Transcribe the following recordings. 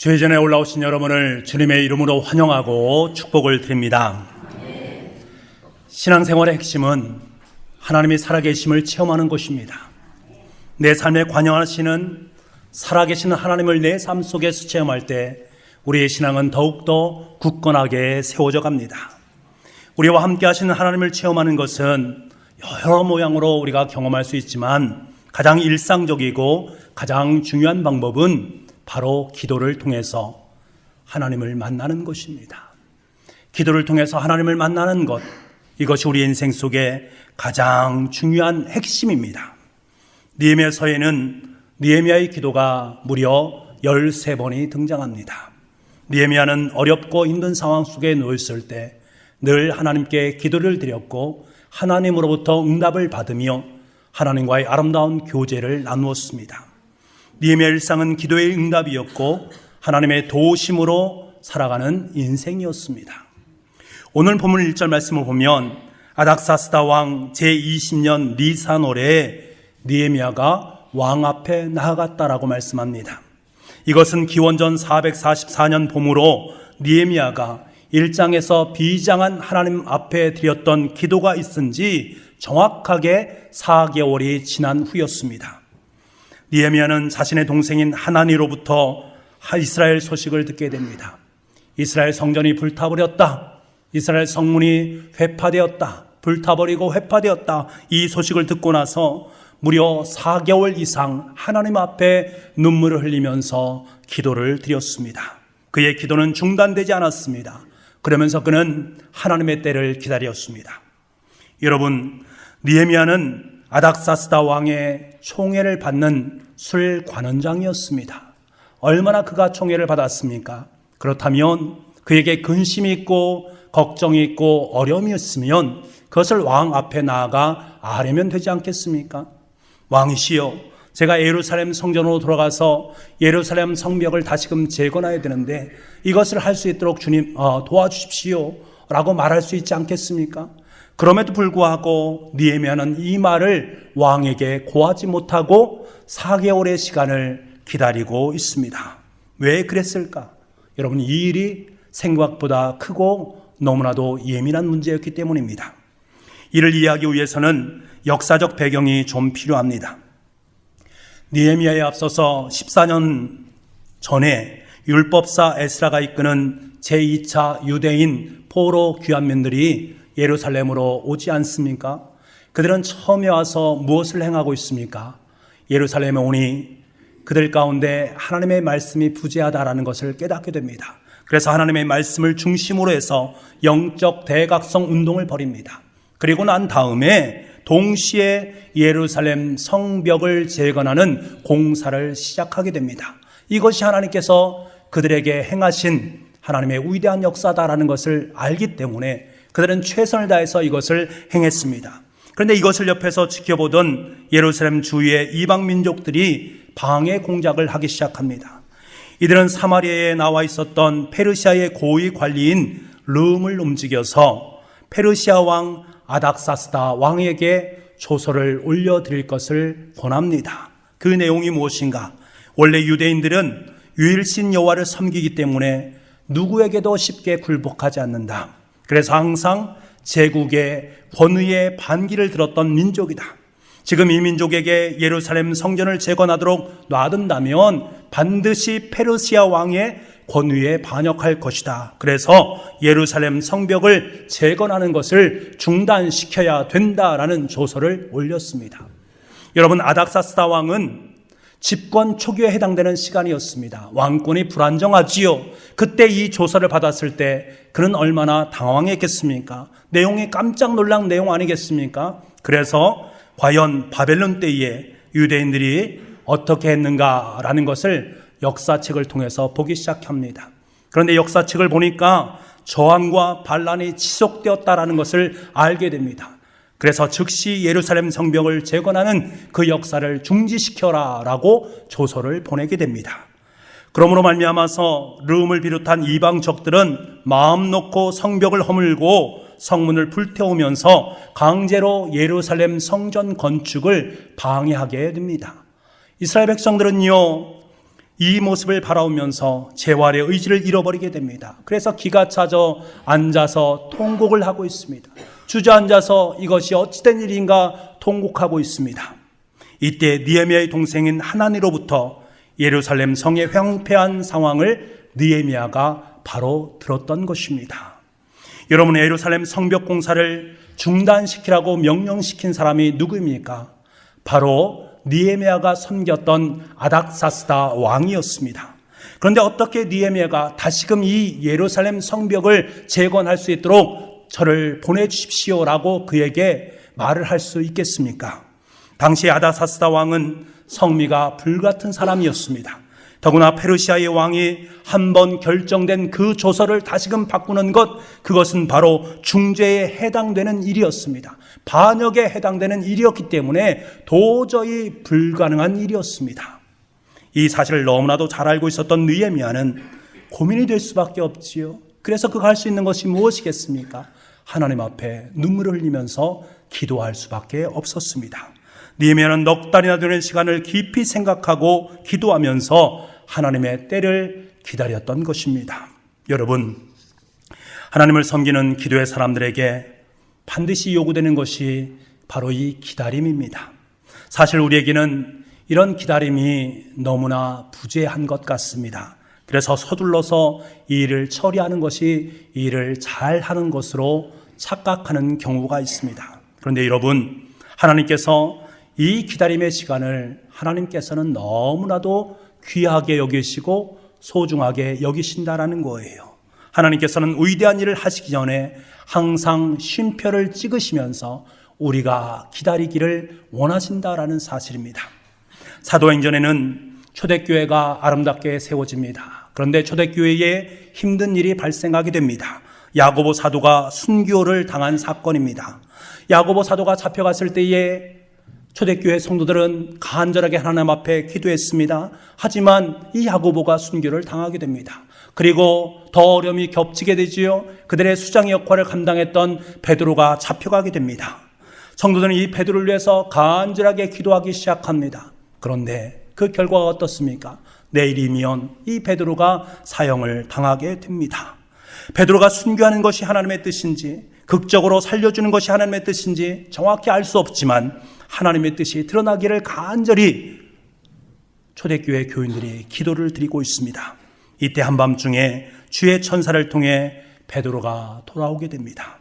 주의 전에 올라오신 여러분을 주님의 이름으로 환영하고 축복을 드립니다. 신앙생활의 핵심은 하나님이 살아계심을 체험하는 것입니다. 내 삶에 관여하시는 살아계시는 하나님을 내 삶 속에서 체험할 때 우리의 신앙은 더욱더 굳건하게 세워져 갑니다. 우리와 함께 하시는 하나님을 체험하는 것은 여러 모양으로 우리가 경험할 수 있지만 가장 일상적이고 가장 중요한 방법은 바로 기도를 통해서 하나님을 만나는 것입니다. 기도를 통해서 하나님을 만나는 것, 이것이 우리 인생 속에 가장 중요한 핵심입니다. 느헤미야서에는 느헤미야의 기도가 무려 13번이 등장합니다. 느헤미야는 어렵고 힘든 상황 속에 놓였을 때 늘 하나님께 기도를 드렸고 하나님으로부터 응답을 받으며 하나님과의 아름다운 교제를 나누었습니다. 느헤미야의 일상은 기도의 응답이었고 하나님의 도우심으로 살아가는 인생이었습니다. 오늘 본문 1절 말씀을 보면 아닥사스다 왕 제20년 니산월에 느헤미야가 왕 앞에 나아갔다라고 말씀합니다. 이것은 기원전 444년 봄으로 느헤미야가 1장에서 비장한 하나님 앞에 드렸던 기도가 있은 지 정확하게 4개월이 지난 후였습니다. 느헤미야는 자신의 동생인 하나니로부터 이스라엘 소식을 듣게 됩니다. 이스라엘 성전이 불타버렸다. 이스라엘 성문이 회파되었다. 불타버리고 회파되었다. 이 소식을 듣고 나서 무려 4개월 이상 하나님 앞에 눈물을 흘리면서 기도를 드렸습니다. 그의 기도는 중단되지 않았습니다. 그러면서 그는 하나님의 때를 기다렸습니다. 여러분, 느헤미야는 아닥사스다 왕의 총애를 받는 술관원장이었습니다. 얼마나 그가 총애를 받았습니까? 그렇다면 그에게 근심이 있고 걱정이 있고 어려움이 있으면 그것을 왕 앞에 나아가 아뢰면 되지 않겠습니까? 왕이시여, 제가 예루살렘 성전으로 돌아가서 예루살렘 성벽을 다시금 재건해야 되는데 이것을 할 수 있도록 주님 도와주십시오 라고 말할 수 있지 않겠습니까? 그럼에도 불구하고 느헤미야는 이 말을 왕에게 고하지 못하고 4개월의 시간을 기다리고 있습니다. 왜 그랬을까? 여러분, 이 일이 생각보다 크고 너무나도 예민한 문제였기 때문입니다. 이를 이해하기 위해서는 역사적 배경이 좀 필요합니다. 느헤미야에 앞서서 14년 전에 율법사 에스라가 이끄는 제2차 유대인 포로 귀환민들이 예루살렘으로 오지 않습니까? 그들은 처음에 와서 무엇을 행하고 있습니까? 예루살렘에 오니 그들 가운데 하나님의 말씀이 부재하다라는 것을 깨닫게 됩니다. 그래서 하나님의 말씀을 중심으로 해서 영적 대각성 운동을 벌입니다. 그리고 난 다음에 동시에 예루살렘 성벽을 재건하는 공사를 시작하게 됩니다. 이것이 하나님께서 그들에게 행하신 하나님의 위대한 역사다라는 것을 알기 때문에 그들은 최선을 다해서 이것을 행했습니다. 그런데 이것을 옆에서 지켜보던 예루살렘 주위의 이방 민족들이 방해 공작을 하기 시작합니다. 이들은 사마리아에 나와 있었던 페르시아의 고위 관리인 르움을 움직여서 페르시아 왕 아닥사스다 왕에게 조서를 올려드릴 것을 권합니다. 그 내용이 무엇인가? 원래 유대인들은 유일신 여호와를 섬기기 때문에 누구에게도 쉽게 굴복하지 않는다. 그래서 항상 제국의 권위의 반기를 들었던 민족이다. 지금 이 민족에게 예루살렘 성전을 재건하도록 놔둔다면 반드시 페르시아 왕의 권위에 반역할 것이다. 그래서 예루살렘 성벽을 재건하는 것을 중단시켜야 된다라는 조서를 올렸습니다. 여러분, 아닥사스다 왕은 집권 초기에 해당되는 시간이었습니다. 왕권이 불안정하지요. 그때 이 조서를 받았을 때 그는 얼마나 당황했겠습니까? 내용이 깜짝 놀란 내용 아니겠습니까? 그래서 과연 바벨론 때에 유대인들이 어떻게 했는가라는 것을 역사책을 통해서 보기 시작합니다. 그런데 역사책을 보니까 저항과 반란이 지속되었다라는 것을 알게 됩니다. 그래서 즉시 예루살렘 성벽을 재건하는 그 역사를 중지시켜라 라고 조서를 보내게 됩니다. 그러므로 말미암아서 르움을 비롯한 이방 적들은 마음 놓고 성벽을 허물고 성문을 불태우면서 강제로 예루살렘 성전 건축을 방해하게 됩니다. 이스라엘 백성들은요, 이 모습을 바라보면서 재활의 의지를 잃어버리게 됩니다. 그래서 기가 차져 앉아서 통곡을 하고 있습니다. 주저앉아서 이것이 어찌된 일인가 통곡하고 있습니다. 이때 느헤미야의 동생인 하나니로부터 예루살렘 성의 황폐한 상황을 느헤미야가 바로 들었던 것입니다. 여러분, 예루살렘 성벽 공사를 중단시키라고 명령시킨 사람이 누구입니까? 바로 느헤미야가 섬겼던 아닥사스다 왕이었습니다. 그런데 어떻게 느헤미야가 다시금 이 예루살렘 성벽을 재건할 수 있도록 저를 보내주십시오라고 그에게 말을 할 수 있겠습니까? 당시 아닥사스다 왕은 성미가 불같은 사람이었습니다. 더구나 페르시아의 왕이 한번 결정된 그 조서를 다시금 바꾸는 그것은 바로 중죄에 해당되는 일이었습니다. 반역에 해당되는 일이었기 때문에 도저히 불가능한 일이었습니다. 이 사실을 너무나도 잘 알고 있었던 느헤미야는 고민이 될 수밖에 없지요. 그래서 그가 할 수 있는 것이 무엇이겠습니까? 하나님 앞에 눈물을 흘리면서 기도할 수밖에 없었습니다. 느헤미야는 넉 달이나 되는 시간을 깊이 생각하고 기도하면서 하나님의 때를 기다렸던 것입니다. 여러분, 하나님을 섬기는 기도의 사람들에게 반드시 요구되는 것이 바로 이 기다림입니다. 사실 우리에게는 이런 기다림이 너무나 부재한 것 같습니다. 그래서 서둘러서 이 일을 처리하는 것이 이 일을 잘하는 것으로 착각하는 경우가 있습니다. 그런데 여러분, 하나님께서 이 기다림의 시간을 하나님께서는 너무나도 귀하게 여기시고 소중하게 여기신다라는 거예요. 하나님께서는 위대한 일을 하시기 전에 항상 쉼표를 찍으시면서 우리가 기다리기를 원하신다라는 사실입니다. 사도행전에는 초대교회가 아름답게 세워집니다. 그런데 초대교회에 힘든 일이 발생하게 됩니다. 야고보 사도가 순교를 당한 사건입니다. 야고보 사도가 잡혀갔을 때에 초대교회 성도들은 간절하게 하나님 앞에 기도했습니다. 하지만 이 야고보가 순교를 당하게 됩니다. 그리고 더 어려움이 겹치게 되지요. 그들의 수장의 역할을 감당했던 베드로가 잡혀가게 됩니다. 성도들은 이 베드로를 위해서 간절하게 기도하기 시작합니다. 그런데 그 결과가 어떻습니까? 내일이면 이 베드로가 사형을 당하게 됩니다. 베드로가 순교하는 것이 하나님의 뜻인지, 극적으로 살려주는 것이 하나님의 뜻인지 정확히 알 수 없지만 하나님의 뜻이 드러나기를 간절히 초대교회 교인들이 기도를 드리고 있습니다. 이때 한밤중에 주의 천사를 통해 베드로가 돌아오게 됩니다.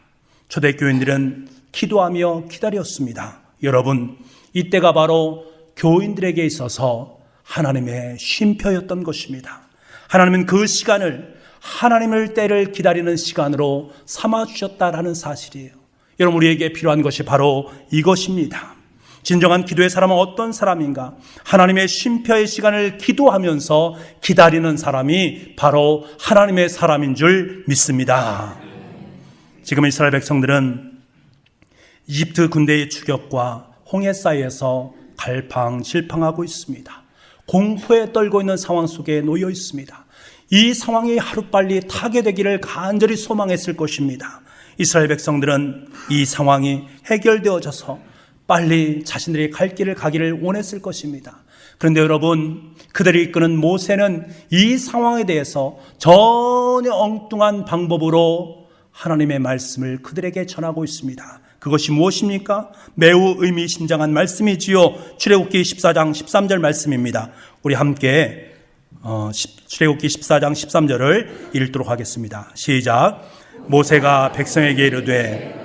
초대교인들은 기도하며 기다렸습니다. 여러분, 이때가 바로 교인들에게 있어서 하나님의 쉼표였던 것입니다. 하나님은 그 시간을 하나님의 때를 기다리는 시간으로 삼아주셨다라는 사실이에요. 여러분, 우리에게 필요한 것이 바로 이것입니다. 진정한 기도의 사람은 어떤 사람인가? 하나님의 쉼표의 시간을 기도하면서 기다리는 사람이 바로 하나님의 사람인 줄 믿습니다. 지금 이스라엘 백성들은 이집트 군대의 추격과 홍해 사이에서 갈팡질팡하고 있습니다. 공포에 떨고 있는 상황 속에 놓여 있습니다. 이 상황이 하루빨리 타개되기를 간절히 소망했을 것입니다. 이스라엘 백성들은 이 상황이 해결되어져서 빨리 자신들이 갈 길을 가기를 원했을 것입니다. 그런데 여러분, 그들이 이끄는 모세는 이 상황에 대해서 전혀 엉뚱한 방법으로 하나님의 말씀을 그들에게 전하고 있습니다. 그것이 무엇입니까? 매우 의미심장한 말씀이지요. 출애굽기 14장 13절 말씀입니다. 우리 함께 출애굽기 14장 13절을 읽도록 하겠습니다. 시작. 모세가 백성에게 이르되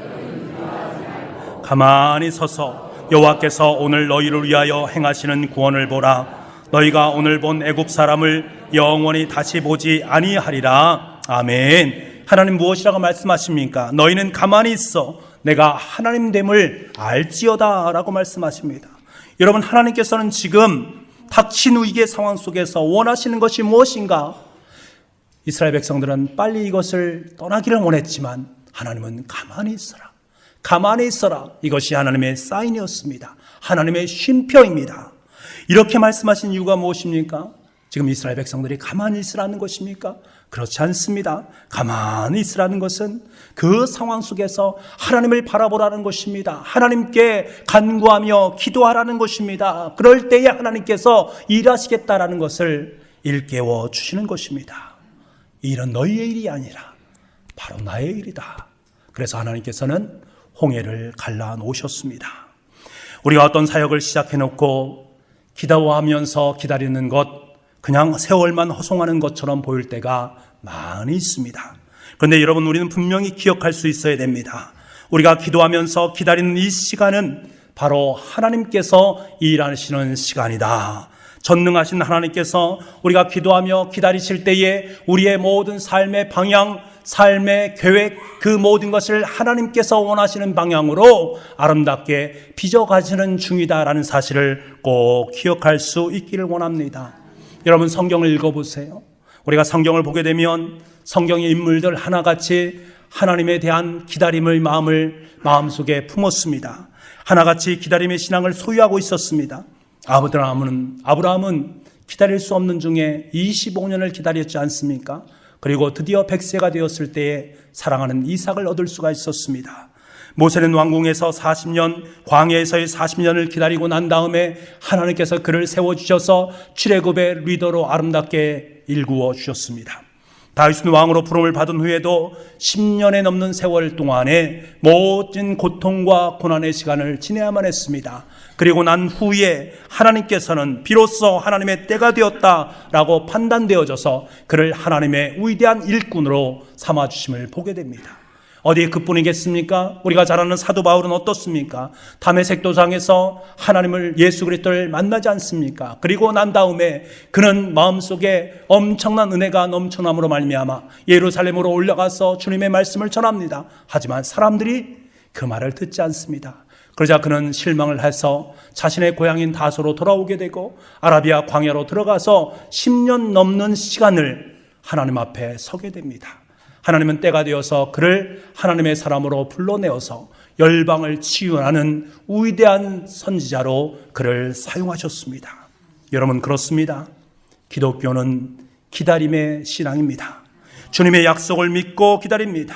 가만히 서서 여호와께서 오늘 너희를 위하여 행하시는 구원을 보라. 너희가 오늘 본 애굽 사람을 영원히 다시 보지 아니하리라. 아멘. 하나님 무엇이라고 말씀하십니까? 너희는 가만히 있어 내가 하나님됨을 알지어다 라고 말씀하십니다. 여러분, 하나님께서는 지금 닥친 위기의 상황 속에서 원하시는 것이 무엇인가? 이스라엘 백성들은 빨리 이것을 떠나기를 원했지만 하나님은 가만히 있어라. 가만히 있어라. 이것이 하나님의 사인이었습니다. 하나님의 쉼표입니다. 이렇게 말씀하신 이유가 무엇입니까? 지금 이스라엘 백성들이 가만히 있으라는 것입니까? 그렇지 않습니다. 가만히 있으라는 것은 그 상황 속에서 하나님을 바라보라는 것입니다. 하나님께 간구하며 기도하라는 것입니다. 그럴 때에 하나님께서 일하시겠다라는 것을 일깨워 주시는 것입니다. 이 일은 너희의 일이 아니라 바로 나의 일이다. 그래서 하나님께서는 홍해를 갈라 놓으셨습니다. 우리가 어떤 사역을 시작해놓고 기도하면서 기다리는 것, 그냥 세월만 허송하는 것처럼 보일 때가 많이 있습니다. 그런데 여러분, 우리는 분명히 기억할 수 있어야 됩니다. 우리가 기도하면서 기다리는 이 시간은 바로 하나님께서 일하시는 시간이다. 전능하신 하나님께서 우리가 기도하며 기다리실 때에 우리의 모든 삶의 방향, 삶의 계획, 그 모든 것을 하나님께서 원하시는 방향으로 아름답게 빚어가시는 중이다라는 사실을 꼭 기억할 수 있기를 원합니다. 여러분, 성경을 읽어보세요. 우리가 성경을 보게 되면 성경의 인물들 하나같이 하나님에 대한 기다림의 마음을 마음속에 품었습니다. 하나같이 기다림의 신앙을 소유하고 있었습니다. 아브라함은 기다릴 수 없는 중에 25년을 기다렸지 않습니까? 그리고 드디어 100세가 되었을 때에 사랑하는 이삭을 얻을 수가 있었습니다. 모세는 왕궁에서 40년, 광야에서의 40년을 기다리고 난 다음에 하나님께서 그를 세워주셔서 출애굽의 리더로 아름답게 일구어 주셨습니다. 다윗은 왕으로 부름을 받은 후에도 10년에 넘는 세월 동안에 모든 고통과 고난의 시간을 지내야만 했습니다. 그리고 난 후에 하나님께서는 비로소 하나님의 때가 되었다라고 판단되어져서 그를 하나님의 위대한 일꾼으로 삼아주심을 보게 됩니다. 어디에 그뿐이겠습니까? 우리가 잘 아는 사도 바울은 어떻습니까? 다메섹 도상에서 하나님을, 예수 그리스도를 만나지 않습니까? 그리고 난 다음에 그는 마음속에 엄청난 은혜가 넘쳐남으로 말미암아 예루살렘으로 올라가서 주님의 말씀을 전합니다. 하지만 사람들이 그 말을 듣지 않습니다. 그러자 그는 실망을 해서 자신의 고향인 다소로 돌아오게 되고 아라비아 광야로 들어가서 10년 넘는 시간을 하나님 앞에 서게 됩니다. 하나님은 때가 되어서 그를 하나님의 사람으로 불러내어서 열방을 치유하는 위대한 선지자로 그를 사용하셨습니다. 여러분, 그렇습니다. 기독교는 기다림의 신앙입니다. 주님의 약속을 믿고 기다립니다.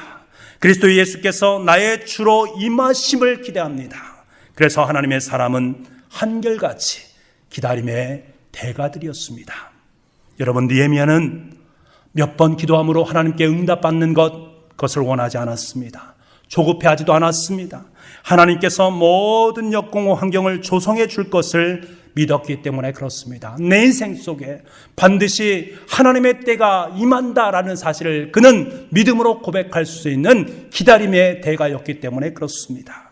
그리스도 예수께서 나의 주로 임하심을 기대합니다. 그래서 하나님의 사람은 한결같이 기다림의 대가들이었습니다. 여러분, 느헤미야는 몇 번 기도함으로 하나님께 응답받는 그것을 원하지 않았습니다. 조급해하지도 않았습니다. 하나님께서 모든 역공의 환경을 조성해 줄 것을 믿었기 때문에 그렇습니다. 내 인생 속에 반드시 하나님의 때가 임한다라는 사실을 그는 믿음으로 고백할 수 있는 기다림의 대가였기 때문에 그렇습니다.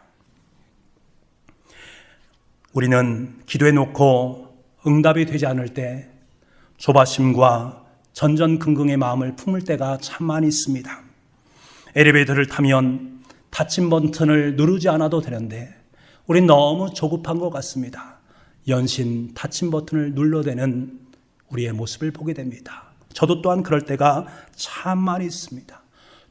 우리는 기도해 놓고 응답이 되지 않을 때 조바심과 전전긍긍의 마음을 품을 때가 참 많이 있습니다. 엘리베이터를 타면 닫힌 버튼을 누르지 않아도 되는데 우린 너무 조급한 것 같습니다. 연신 닫힌 버튼을 눌러대는 우리의 모습을 보게 됩니다. 저도 또한 그럴 때가 참 많이 있습니다.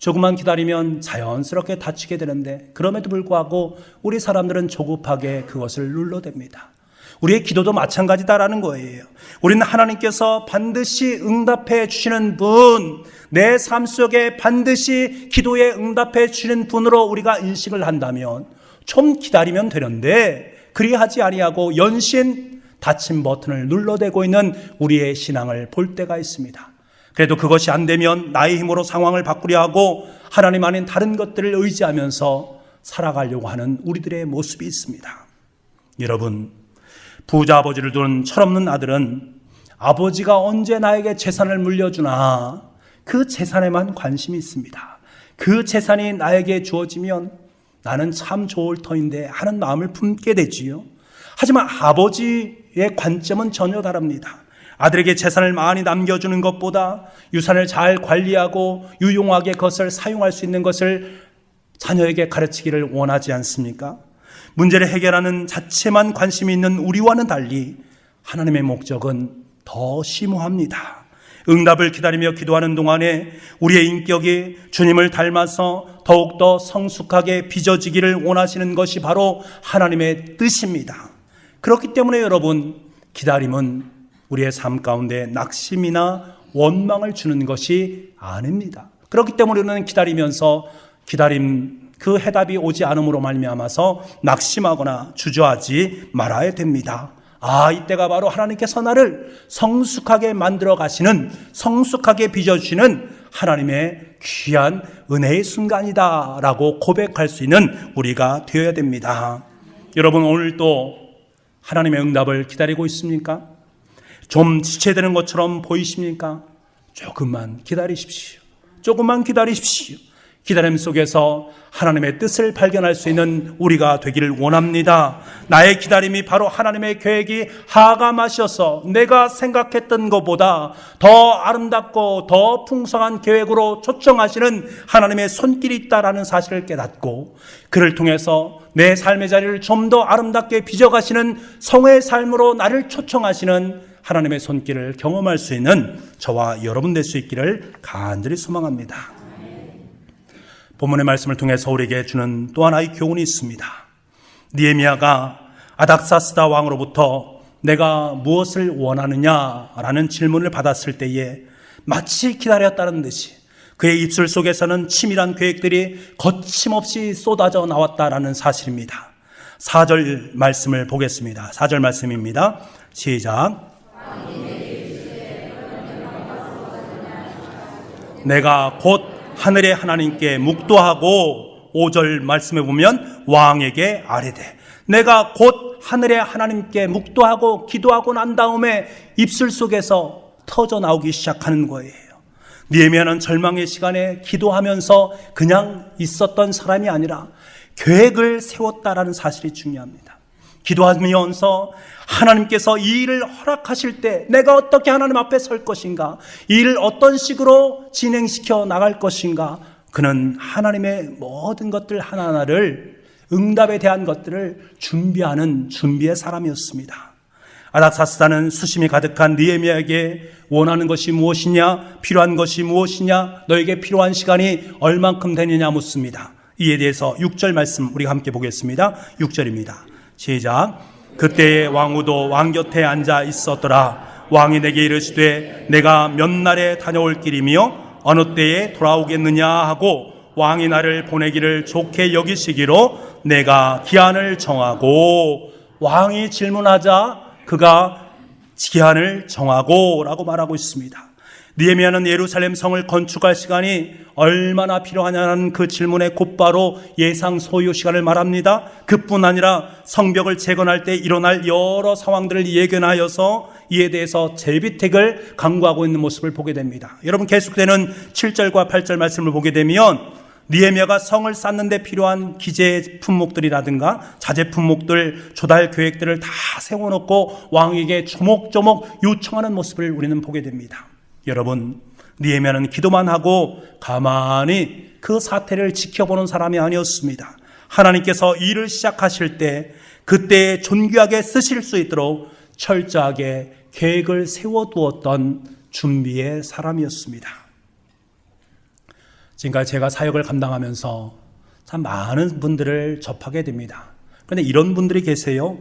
조금만 기다리면 자연스럽게 닫히게 되는데 그럼에도 불구하고 우리 사람들은 조급하게 그것을 눌러댑니다. 우리의 기도도 마찬가지다라는 거예요. 우리는 하나님께서 반드시 응답해 주시는 분, 내 삶 속에 반드시 기도에 응답해 주시는 분으로 우리가 인식을 한다면 좀 기다리면 되는데 그리하지 아니하고 연신 닫힌 버튼을 눌러대고 있는 우리의 신앙을 볼 때가 있습니다. 그래도 그것이 안 되면 나의 힘으로 상황을 바꾸려 하고 하나님 아닌 다른 것들을 의지하면서 살아가려고 하는 우리들의 모습이 있습니다. 여러분, 부자 아버지를 둔 철없는 아들은 아버지가 언제 나에게 재산을 물려주나 그 재산에만 관심이 있습니다. 그 재산이 나에게 주어지면 나는 참 좋을 터인데 하는 마음을 품게 되지요. 하지만 아버지의 관점은 전혀 다릅니다. 아들에게 재산을 많이 남겨주는 것보다 유산을 잘 관리하고 유용하게 그것을 사용할 수 있는 것을 자녀에게 가르치기를 원하지 않습니까? 문제를 해결하는 자체만 관심이 있는 우리와는 달리 하나님의 목적은 더 심오합니다. 응답을 기다리며 기도하는 동안에 우리의 인격이 주님을 닮아서 더욱더 성숙하게 빚어지기를 원하시는 것이 바로 하나님의 뜻입니다. 그렇기 때문에 여러분, 기다림은 우리의 삶 가운데 낙심이나 원망을 주는 것이 아닙니다. 그렇기 때문에 우리는 기다리면서 그 해답이 오지 않음으로 말미암아서 낙심하거나 주저하지 말아야 됩니다. 이때가 바로 하나님께서 나를 성숙하게 만들어 가시는, 성숙하게 빚어주시는 하나님의 귀한 은혜의 순간이다 라고 고백할 수 있는 우리가 되어야 됩니다. 여러분, 오늘도 하나님의 응답을 기다리고 있습니까? 좀 지체되는 것처럼 보이십니까? 조금만 기다리십시오. 조금만 기다리십시오. 기다림 속에서 하나님의 뜻을 발견할 수 있는 우리가 되기를 원합니다. 나의 기다림이 바로 하나님의 계획이 하감하셔서 내가 생각했던 것보다 더 아름답고 더 풍성한 계획으로 초청하시는 하나님의 손길이 있다라는 사실을 깨닫고, 그를 통해서 내 삶의 자리를 좀 더 아름답게 빚어가시는 성의 삶으로 나를 초청하시는 하나님의 손길을 경험할 수 있는 저와 여러분 될 수 있기를 간절히 소망합니다. 본문의 말씀을 통해서 우리에게 주는 또 하나의 교훈이 있습니다. 느헤미야가 아닥사스다 왕으로부터 내가 무엇을 원하느냐라는 질문을 받았을 때에 마치 기다렸다는 듯이 그의 입술 속에서는 치밀한 계획들이 거침없이 쏟아져 나왔다라는 사실입니다. 4절 말씀을 보겠습니다. 4절 말씀입니다. 시작. 내가 곧 하늘의 하나님께 묵도하고, 5절 말씀에 보면 왕에게 아뢰되, 내가 곧 하늘의 하나님께 묵도하고 기도하고 난 다음에 입술 속에서 터져 나오기 시작하는 거예요. 느헤미야는 절망의 시간에 기도하면서 그냥 있었던 사람이 아니라 계획을 세웠다라는 사실이 중요합니다. 기도하면서 하나님께서 이 일을 허락하실 때 내가 어떻게 하나님 앞에 설 것인가, 이 일을 어떤 식으로 진행시켜 나갈 것인가, 그는 하나님의 모든 것들 하나하나를, 응답에 대한 것들을 준비하는 준비의 사람이었습니다. 아닥사스다는 수심이 가득한 느헤미야에게 원하는 것이 무엇이냐, 필요한 것이 무엇이냐, 너에게 필요한 시간이 얼만큼 되느냐 묻습니다. 이에 대해서 6절 말씀 우리가 함께 보겠습니다. 6절입니다. 시작. 그때의 왕후도 왕 곁에 앉아 있었더라. 왕이 내게 이르시되 내가 몇 날에 다녀올 길이며 어느 때에 돌아오겠느냐 하고, 왕이 나를 보내기를 좋게 여기시기로 내가 기한을 정하고, 왕이 질문하자 그가 기한을 정하고 라고 말하고 있습니다. 느헤미야는 예루살렘 성을 건축할 시간이 얼마나 필요하냐는 그 질문에 곧바로 예상 소요 시간을 말합니다. 그뿐 아니라 성벽을 재건할 때 일어날 여러 상황들을 예견하여서 이에 대해서 재비택을 강구하고 있는 모습을 보게 됩니다. 여러분, 계속되는 7절과 8절 말씀을 보게 되면 느헤미야가 성을 쌓는 데 필요한 기재 품목들이라든가 자재 품목들, 조달 계획들을 다 세워놓고 왕에게 조목조목 요청하는 모습을 우리는 보게 됩니다. 여러분, 느헤미야는 기도만 하고 가만히 그 사태를 지켜보는 사람이 아니었습니다. 하나님께서 일을 시작하실 때 그때 존귀하게 쓰실 수 있도록 철저하게 계획을 세워두었던 준비의 사람이었습니다. 지금까지 제가 사역을 감당하면서 참 많은 분들을 접하게 됩니다. 그런데 이런 분들이 계세요.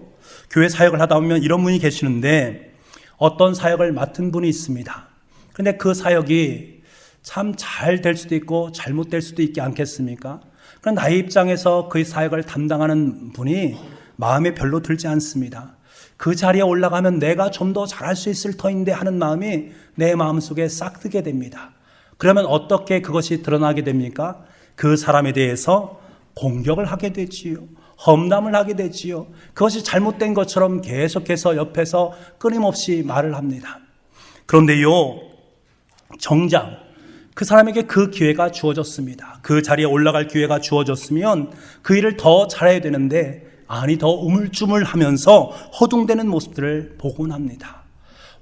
교회 사역을 하다 보면 이런 분이 계시는데, 어떤 사역을 맡은 분이 있습니다. 그런데 그 사역이 참 잘 될 수도 있고 잘못될 수도 있지 않겠습니까? 그런데 나의 입장에서 그 사역을 담당하는 분이 마음에 별로 들지 않습니다. 그 자리에 올라가면 내가 좀 더 잘할 수 있을 터인데 하는 마음이 내 마음속에 싹 트게 됩니다. 그러면 어떻게 그것이 드러나게 됩니까? 그 사람에 대해서 공격을 하게 되지요. 험담을 하게 되지요. 그것이 잘못된 것처럼 계속해서 옆에서 끊임없이 말을 합니다. 그런데요, 정작 그 사람에게 그 기회가 주어졌습니다. 그 자리에 올라갈 기회가 주어졌으면 그 일을 더 잘해야 되는데, 아니, 더 우물쭈물하면서 허둥대는 모습들을 보곤 합니다.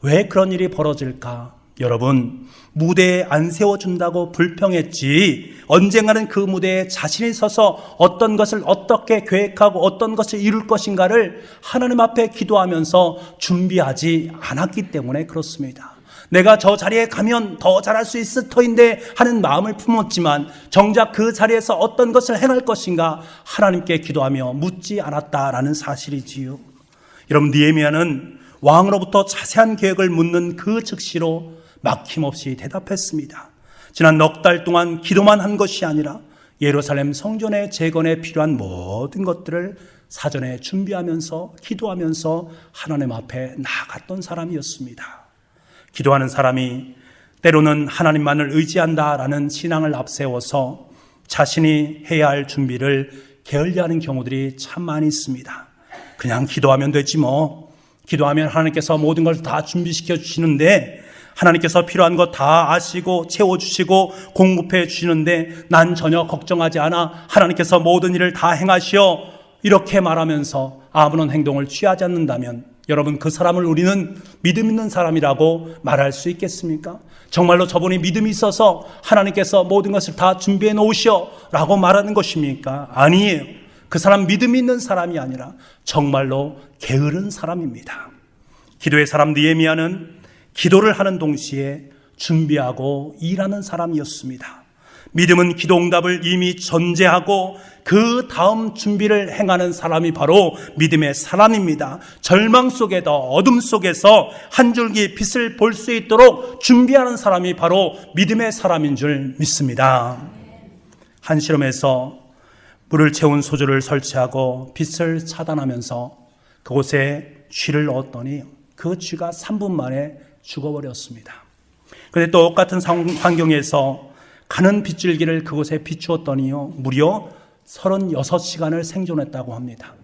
왜 그런 일이 벌어질까? 여러분, 무대에 안 세워준다고 불평했지, 언젠가는 그 무대에 자신이 서서 어떤 것을 어떻게 계획하고 어떤 것을 이룰 것인가를 하나님 앞에 기도하면서 준비하지 않았기 때문에 그렇습니다. 내가 저 자리에 가면 더 잘할 수 있을 터인데 하는 마음을 품었지만 정작 그 자리에서 어떤 것을 행할 것인가 하나님께 기도하며 묻지 않았다라는 사실이지요. 여러분, 느헤미야는 왕으로부터 자세한 계획을 묻는 그 즉시로 막힘없이 대답했습니다. 지난 넉 달 동안 기도만 한 것이 아니라 예루살렘 성전의 재건에 필요한 모든 것들을 사전에 준비하면서 기도하면서 하나님 앞에 나아갔던 사람이었습니다. 기도하는 사람이 때로는 하나님만을 의지한다라는 신앙을 앞세워서 자신이 해야 할 준비를 게을리하는 경우들이 참 많이 있습니다. 그냥 기도하면 되지 뭐. 기도하면 하나님께서 모든 걸 다 준비시켜 주시는데, 하나님께서 필요한 거 다 아시고 채워주시고 공급해 주시는데 난 전혀 걱정하지 않아. 하나님께서 모든 일을 다 행하시어. 이렇게 말하면서 아무런 행동을 취하지 않는다면 여러분, 그 사람을 우리는 믿음 있는 사람이라고 말할 수 있겠습니까? 정말로 저분이 믿음이 있어서 하나님께서 모든 것을 다 준비해 놓으시오 라고 말하는 것입니까? 아니에요. 그 사람 믿음이 있는 사람이 아니라 정말로 게으른 사람입니다. 기도의 사람 느헤미야는 기도를 하는 동시에 준비하고 일하는 사람이었습니다. 믿음은 기도 응답을 이미 전제하고 그 다음 준비를 행하는 사람이 바로 믿음의 사람입니다. 절망 속에도 어둠 속에서 한 줄기 빛을 볼 수 있도록 준비하는 사람이 바로 믿음의 사람인 줄 믿습니다. 한시름에서 물을 채운 소주를 설치하고 빛을 차단하면서 그곳에 쥐를 넣었더니 그 쥐가 3분 만에 죽어버렸습니다. 그런데 똑같은 환경에서 가는 빗줄기를 그곳에 비추었더니요, 무려 36시간을 생존했다고 합니다.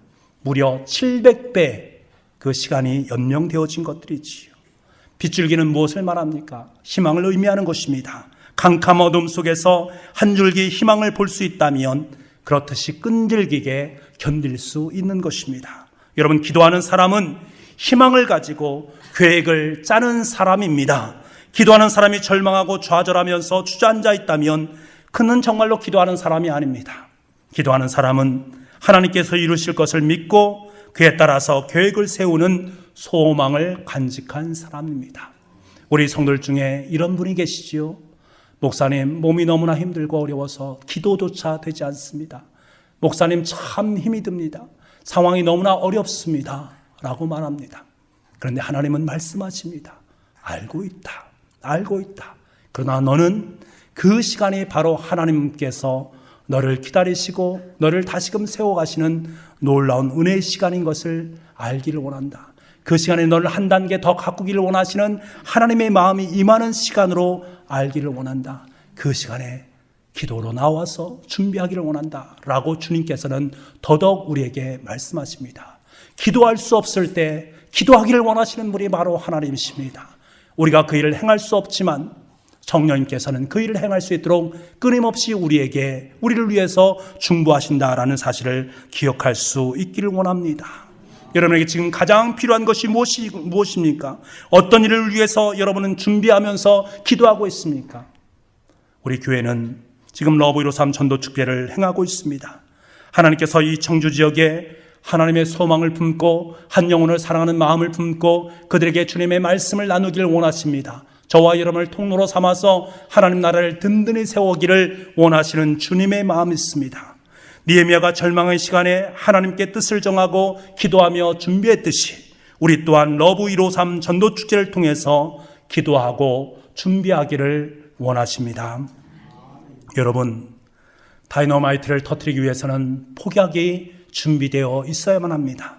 무려 700배 그 시간이 연명되어진 것들이지요. 빗줄기는 무엇을 말합니까? 희망을 의미하는 것입니다. 캄캄 어둠 속에서 한 줄기 희망을 볼 수 있다면 그렇듯이 끈질기게 견딜 수 있는 것입니다. 여러분, 기도하는 사람은 희망을 가지고 계획을 짜는 사람입니다. 기도하는 사람이 절망하고 좌절하면서 주저앉아 있다면 그는 정말로 기도하는 사람이 아닙니다. 기도하는 사람은 하나님께서 이루실 것을 믿고 그에 따라서 계획을 세우는 소망을 간직한 사람입니다. 우리 성도들 중에 이런 분이 계시지요. 목사님, 몸이 너무나 힘들고 어려워서 기도조차 되지 않습니다. 목사님, 참 힘이 듭니다. 상황이 너무나 어렵습니다 라고 말합니다. 그런데 하나님은 말씀하십니다. 알고 있다. 알고 있다. 그러나 너는 그 시간이 바로 하나님께서 너를 기다리시고 너를 다시금 세워가시는 놀라운 은혜의 시간인 것을 알기를 원한다. 그 시간에 너를 한 단계 더 가꾸기를 원하시는 하나님의 마음이 임하는 시간으로 알기를 원한다. 그 시간에 기도로 나와서 준비하기를 원한다 라고 주님께서는 더더욱 우리에게 말씀하십니다. 기도할 수 없을 때 기도하기를 원하시는 분이 바로 하나님이십니다. 우리가 그 일을 행할 수 없지만 성령님께서는 그 일을 행할 수 있도록 끊임없이 우리를 위해서 중보하신다라는 사실을 기억할 수 있기를 원합니다. 여러분에게 지금 가장 필요한 것이 무엇입니까? 어떤 일을 위해서 여러분은 준비하면서 기도하고 있습니까? 우리 교회는 지금 러브 153 전도 축제를 행하고 있습니다. 하나님께서 이 청주 지역에 하나님의 소망을 품고 한 영혼을 사랑하는 마음을 품고 그들에게 주님의 말씀을 나누기를 원하십니다. 저와 여러분을 통로로 삼아서 하나님 나라를 든든히 세우기를 원하시는 주님의 마음이 있습니다. 느헤미야가 절망의 시간에 하나님께 뜻을 정하고 기도하며 준비했듯이 우리 또한 러브 153 전도 축제를 통해서 기도하고 준비하기를 원하십니다. 여러분, 다이너마이트를 터뜨리기 위해서는 폭약이 준비되어 있어야만 합니다.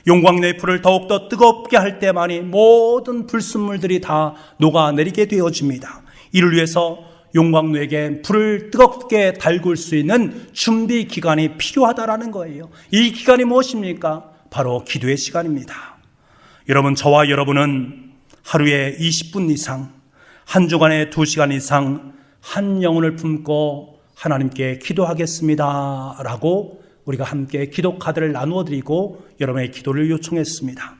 용광로의 불을 더욱더 뜨겁게 할 때만이 모든 불순물들이 다 녹아내리게 되어집니다. 이를 위해서 용광로에게 불을 뜨겁게 달굴 수 있는 준비 기간이 필요하다라는 거예요. 이 기간이 무엇입니까? 바로 기도의 시간입니다. 여러분, 저와 여러분은 하루에 20분 이상, 한 주간에 2시간 이상 한 영혼을 품고 하나님께 기도하겠습니다 라고 우리가 함께 기도 카드를 나누어 드리고 여러분의 기도를 요청했습니다.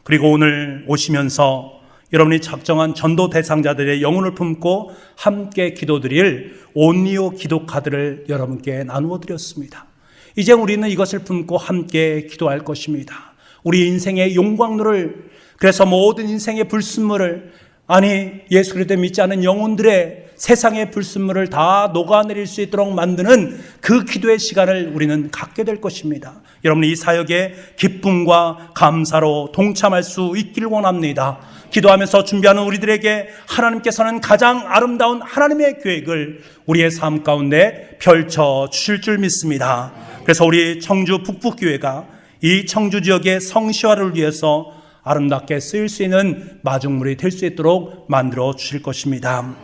그리고 오늘 오시면서 여러분이 작정한 전도 대상자들의 영혼을 품고 함께 기도드릴 온리오 기도 카드를 여러분께 나누어 드렸습니다. 이제 우리는 이것을 품고 함께 기도할 것입니다. 우리 인생의 용광로를, 그래서 모든 인생의 불순물을 아니 예수 그리스도 믿지 않는 영혼들의 세상의 불순물을 다 녹아내릴 수 있도록 만드는 그 기도의 시간을 우리는 갖게 될 것입니다. 여러분, 이 사역에 기쁨과 감사로 동참할 수 있기를 원합니다. 기도하면서 준비하는 우리들에게 하나님께서는 가장 아름다운 하나님의 계획을 우리의 삶 가운데 펼쳐 주실 줄 믿습니다. 그래서 우리 청주 북북교회가 이 청주 지역의 성시화를 위해서 아름답게 쓰일 수 있는 마중물이 될 수 있도록 만들어 주실 것입니다.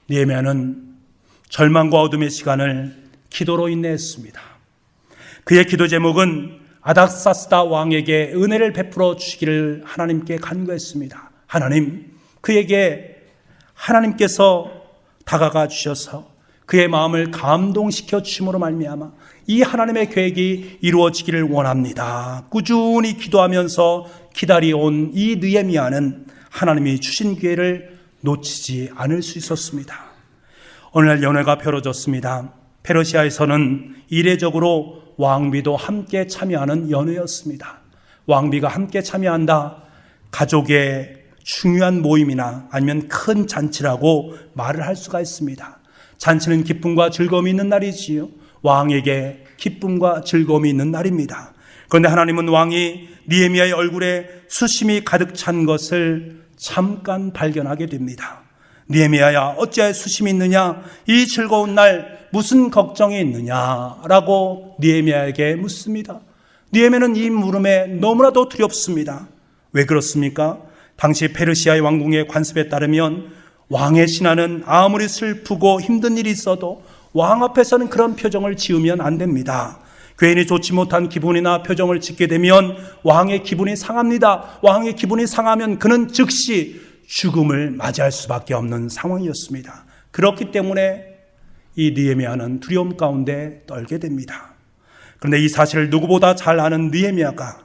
느헤미야는 절망과 어둠의 시간을 기도로 인내했습니다. 그의 기도 제목은 아닥사스다 왕에게 은혜를 베풀어 주시기를 하나님께 간구했습니다. 하나님, 그에게 하나님께서 다가가 주셔서 그의 마음을 감동시켜 주심으로 말미암아 이 하나님의 계획이 이루어지기를 원합니다. 꾸준히 기도하면서 기다려온 이 느헤미야는 하나님이 주신 기회를 놓치지 않을 수 있었습니다. 어느 날 연회가 펼어졌습니다. 페르시아에서는 이례적으로 왕비도 함께 참여하는 연회였습니다. 왕비가 함께 참여한다, 가족의 중요한 모임이나 아니면 큰 잔치라고 말을 할 수가 있습니다. 잔치는 기쁨과 즐거움이 있는 날이지요. 왕에게 기쁨과 즐거움이 있는 날입니다. 그런데 하나님은 왕이 느헤미야의 얼굴에 수심이 가득 찬 것을 잠깐 발견하게 됩니다. 느헤미야야, 어찌하여 수심이 있느냐? 이 즐거운 날 무슨 걱정이 있느냐라고 느헤미야에게 묻습니다. 느헤미야는 이 물음에 너무나도 두렵습니다. 왜 그렇습니까? 당시 페르시아의 왕궁의 관습에 따르면 왕의 신하는 아무리 슬프고 힘든 일이 있어도 왕 앞에서는 그런 표정을 지으면 안 됩니다. 괜히 좋지 못한 기분이나 표정을 짓게 되면 왕의 기분이 상합니다. 왕의 기분이 상하면 그는 즉시 죽음을 맞이할 수밖에 없는 상황이었습니다. 그렇기 때문에 이 느헤미야는 두려움 가운데 떨게 됩니다. 그런데 이 사실을 누구보다 잘 아는 느헤미야가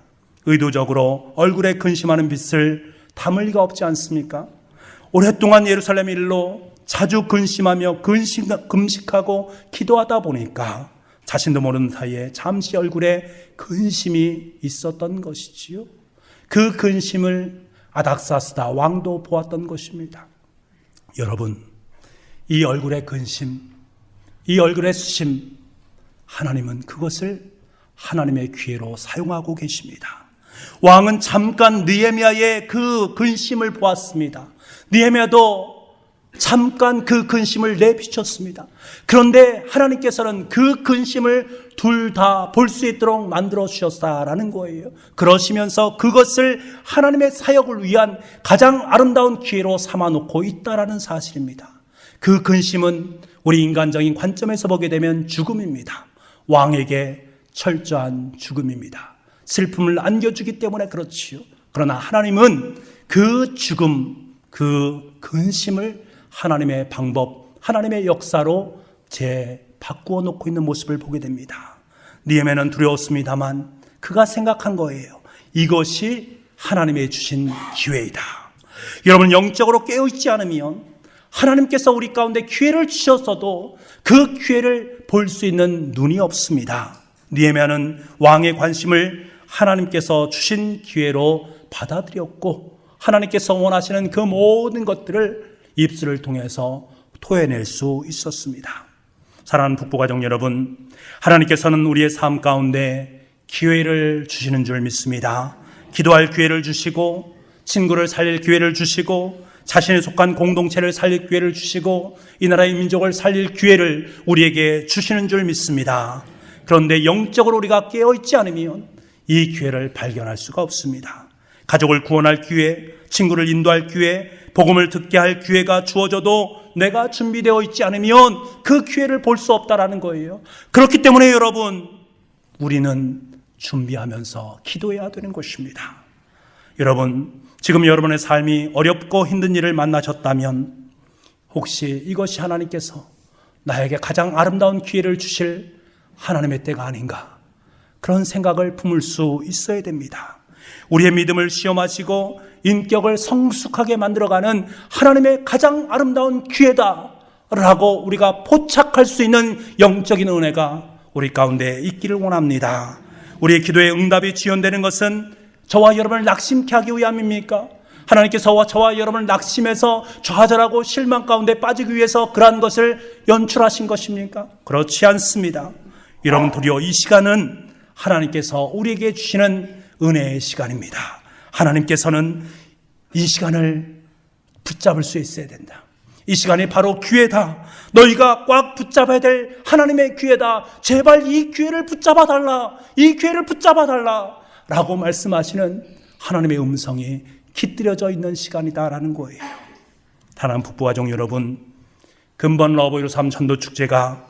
의도적으로 얼굴에 근심하는 빛을 담을 리가 없지 않습니까? 오랫동안 예루살렘 일로 자주 근심하며 금식하고 기도하다 보니까 자신도 모르는 사이에 잠시 얼굴에 근심이 있었던 것이지요. 그 근심을 아닥사스다 왕도 보았던 것입니다. 여러분, 이 얼굴의 근심, 이 얼굴의 수심, 하나님은 그것을 하나님의 기회로 사용하고 계십니다. 왕은 잠깐 느헤미야의 그 근심을 보았습니다. 느헤미야도 잠깐 그 근심을 내비쳤습니다. 그런데 하나님께서는 그 근심을 둘 다 볼 수 있도록 만들어 주셨다라는 거예요. 그러시면서 그것을 하나님의 사역을 위한 가장 아름다운 기회로 삼아놓고 있다라는 사실입니다. 그 근심은 우리 인간적인 관점에서 보게 되면 죽음입니다. 왕에게 철저한 죽음입니다. 슬픔을 안겨주기 때문에 그렇지요. 그러나 하나님은 그 죽음, 그 근심을 하나님의 방법, 하나님의 역사로 바꾸어 놓고 있는 모습을 보게 됩니다. 느헤미야는 두려웠습니다만 그가 생각한 거예요. 이것이 하나님의 주신 기회이다. 여러분, 영적으로 깨어있지 않으면 하나님께서 우리 가운데 기회를 주셨어도 그 기회를 볼 수 있는 눈이 없습니다. 느헤미야는 왕의 관심을 하나님께서 주신 기회로 받아들였고 하나님께서 원하시는 그 모든 것들을 입술을 통해서 토해낼 수 있었습니다. 사랑하는 북부가족 여러분, 하나님께서는 우리의 삶 가운데 기회를 주시는 줄 믿습니다. 기도할 기회를 주시고 친구를 살릴 기회를 주시고 자신이 속한 공동체를 살릴 기회를 주시고 이 나라의 민족을 살릴 기회를 우리에게 주시는 줄 믿습니다. 그런데 영적으로 우리가 깨어있지 않으면 이 기회를 발견할 수가 없습니다. 가족을 구원할 기회, 친구를 인도할 기회, 복음을 듣게 할 기회가 주어져도 내가 준비되어 있지 않으면 그 기회를 볼 수 없다라는 거예요. 그렇기 때문에 여러분, 우리는 준비하면서 기도해야 되는 것입니다. 여러분, 지금 여러분의 삶이 어렵고 힘든 일을 만나셨다면 혹시 이것이 하나님께서 나에게 가장 아름다운 기회를 주실 하나님의 때가 아닌가, 그런 생각을 품을 수 있어야 됩니다. 우리의 믿음을 시험하시고 인격을 성숙하게 만들어가는 하나님의 가장 아름다운 기회다라고 우리가 포착할 수 있는 영적인 은혜가 우리 가운데 있기를 원합니다. 우리의 기도의 응답이 지연되는 것은 저와 여러분을 낙심케 하기 위함입니까? 하나님께서 저와 여러분을 낙심해서 좌절하고 실망 가운데 빠지기 위해서 그러한 것을 연출하신 것입니까? 그렇지 않습니다. 여러분, 도리어 이 시간은 하나님께서 우리에게 주시는 은혜의 시간입니다. 하나님께서는 이 시간을 붙잡을 수 있어야 된다. 이 시간이 바로 기회다. 너희가 꽉 붙잡아야 될 하나님의 기회다. 제발 이 기회를 붙잡아 달라. 이 기회를 붙잡아 달라. 라고 말씀하시는 하나님의 음성이 깃들여져 있는 시간이다라는 거예요. 사랑하는 북부가족 여러분, 근본 러브이로 삼 전도축제가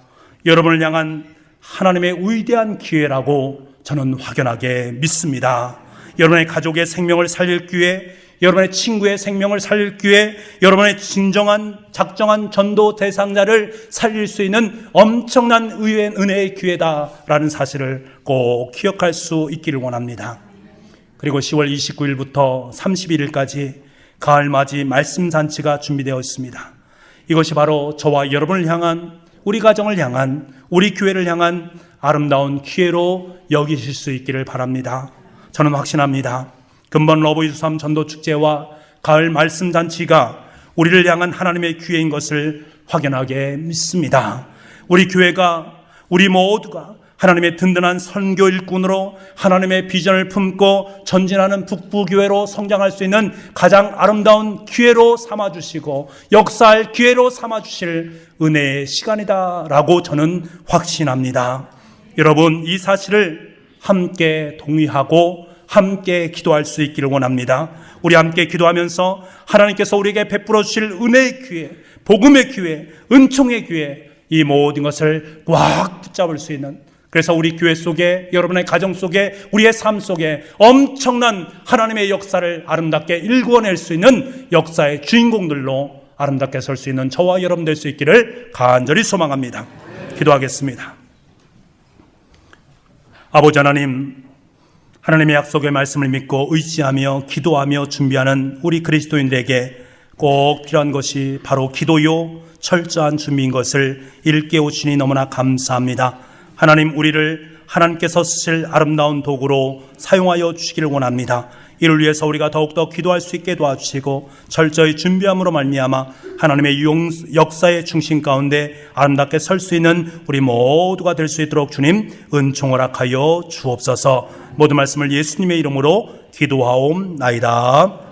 여러분을 향한 하나님의 위대한 기회라고 저는 확연하게 믿습니다. 여러분의 가족의 생명을 살릴 기회, 여러분의 친구의 생명을 살릴 기회, 여러분의 진정한 작정한 전도 대상자를 살릴 수 있는 엄청난 은혜의 기회다라는 사실을 꼭 기억할 수 있기를 원합니다. 그리고 10월 29일부터 31일까지 가을맞이 말씀잔치가 준비되어 있습니다. 이것이 바로 저와 여러분을 향한, 우리 가정을 향한, 우리 교회를 향한 아름다운 기회로 여기실 수 있기를 바랍니다. 저는 확신합니다. 근본 러브이수삼 전도축제와 가을 말씀잔치가 우리를 향한 하나님의 기회인 것을 확연하게 믿습니다. 우리 교회가, 우리 모두가 하나님의 든든한 선교 일꾼으로 하나님의 비전을 품고 전진하는 북부교회로 성장할 수 있는 가장 아름다운 기회로 삼아주시고 역사할 기회로 삼아주실 은혜의 시간이다라고 저는 확신합니다. 여러분, 이 사실을 함께 동의하고 함께 기도할 수 있기를 원합니다. 우리 함께 기도하면서 하나님께서 우리에게 베풀어 주실 은혜의 기회, 복음의 기회, 은총의 기회, 이 모든 것을 꽉 붙잡을 수 있는, 그래서 우리 교회 속에, 여러분의 가정 속에, 우리의 삶 속에 엄청난 하나님의 역사를 아름답게 일구어낼 수 있는 역사의 주인공들로 아름답게 설 수 있는 저와 여러분 될 수 있기를 간절히 소망합니다. 기도하겠습니다. 아버지 하나님, 하나님의 약속의 말씀을 믿고 의지하며 기도하며 준비하는 우리 그리스도인들에게 꼭 필요한 것이 바로 기도요 철저한 준비인 것을 일깨워 주시니 너무나 감사합니다. 하나님, 우리를 하나님께서 쓰실 아름다운 도구로 사용하여 주시기를 원합니다. 이를 위해서 우리가 더욱더 기도할 수 있게 도와주시고 철저히 준비함으로 말미암아 하나님의 역사의 중심 가운데 아름답게 설 수 있는 우리 모두가 될 수 있도록 주님 은총 허락하여 주옵소서. 모든 말씀을 예수님의 이름으로 기도하옵나이다.